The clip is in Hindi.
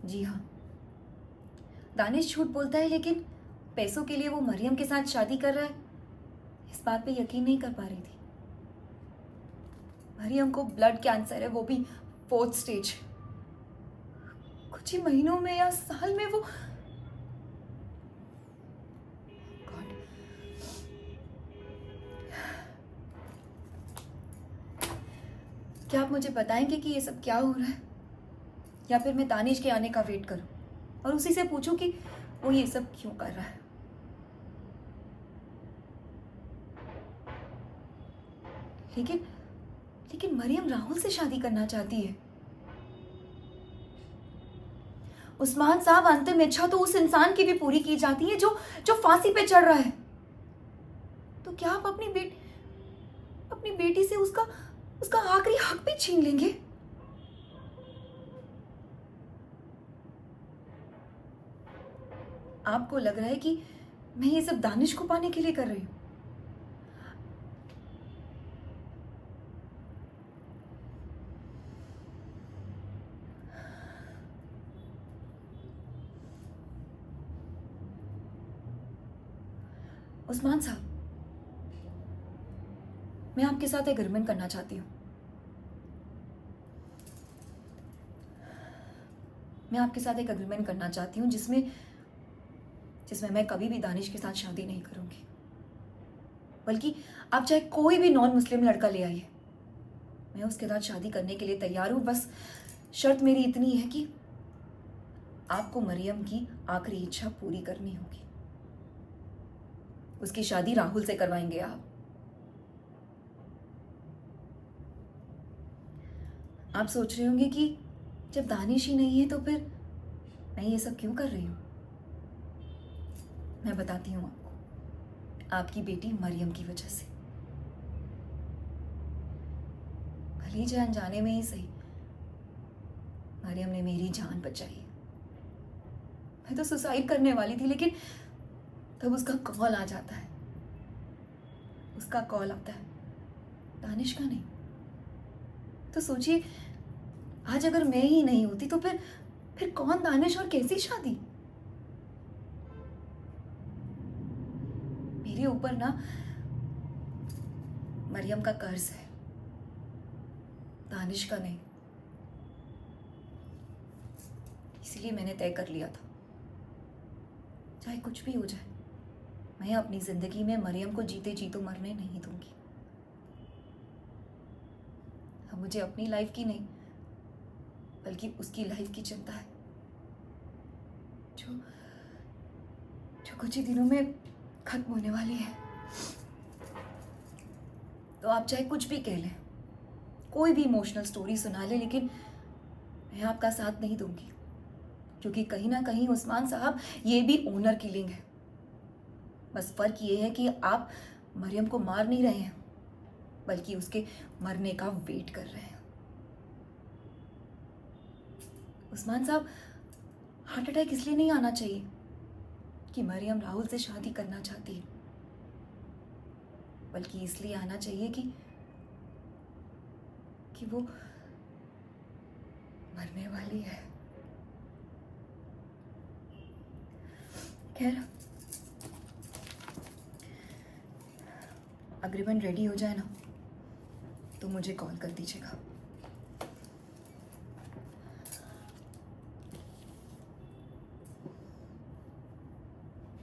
जी हाँ, दानिश झूठ बोलता है, लेकिन पैसों के लिए वो मरियम के साथ शादी कर रहा है, इस बात पे यकीन नहीं कर पा रही थी। मरियम को ब्लड कैंसर है, वो भी 4th स्टेज। कुछ ही महीनों में या साल में वो गॉड। क्या आप मुझे बताएंगे कि ये सब क्या हो रहा है, या फिर मैं दानिश के आने का वेट करूं और उसी से पूछूं कि वो ये सब क्यों कर रहा है। लेकिन लेकिन मरियम राहुल से शादी करना चाहती है। उस्मान साहब, अंतिम इच्छा तो उस इंसान की भी पूरी की जाती है जो जो फांसी पे चढ़ रहा है। तो क्या आप अपनी बेटी से उसका उसका आखिरी हक भी छीन लेंगे? आपको लग रहा है कि मैं ये सब दानिश को पाने के लिए कर रही हूं? उस्मान साहब, मैं आपके साथ एग्रीमेंट करना चाहती हूँ। मैं आपके साथ एक एग्रीमेंट करना चाहती हूँ जिसमें जिसमें मैं कभी भी दानिश के साथ शादी नहीं करूंगी। बल्कि आप चाहे कोई भी नॉन मुस्लिम लड़का ले आइए, मैं उसके साथ शादी करने के लिए तैयार हूँ। बस शर्त मेरी इतनी है कि आपको मरियम की आखिरी इच्छा पूरी करनी होगी। उसकी शादी राहुल से करवाएंगे आप सोच रहे होंगे कि जब दानिश ही नहीं है तो फिर मैं ये सब क्यों कर रही हूँ। मैं बताती हूँ आपको, आपकी बेटी मरियम की वजह से। भली जान जाने में ही सही, मरियम ने मेरी जान बचाई। मैं तो सुसाइड करने वाली थी, लेकिन तब उसका कॉल आ जाता है। उसका कॉल आता है, दानिश का नहीं। तो सोचिए, आज अगर मैं ही नहीं होती तो फिर कौन दानिश और कैसी शादी। मेरे ऊपर ना मरियम का कर्ज है, दानिश का नहीं। इसीलिए मैंने तय कर लिया था, चाहे कुछ भी हो जाए, मैं अपनी जिंदगी में मरियम को जीते जी तो मरने नहीं दूंगी। अब मुझे अपनी लाइफ की नहीं, बल्कि उसकी लाइफ की चिंता है, जो जो कुछ ही दिनों में खत्म होने वाली है। तो आप चाहे कुछ भी कह लें, कोई भी इमोशनल स्टोरी सुना ले, लेकिन मैं आपका साथ नहीं दूंगी। क्योंकि कहीं ना कहीं उस्मान साहब, ये भी ओनर किलिंग है। बस फर्क ये है कि आप मरियम को मार नहीं रहे हैं, बल्कि उसके मरने का वेट कर रहे हैं। उस्मान साहब, हार्ट अटैक इसलिए नहीं आना चाहिए कि मरियम राहुल से शादी करना चाहती है, बल्कि इसलिए आना चाहिए कि वो मरने वाली है। खैर, अग्रीमेंट रेडी हो जाए ना तो मुझे कॉल कर दीजिएगा।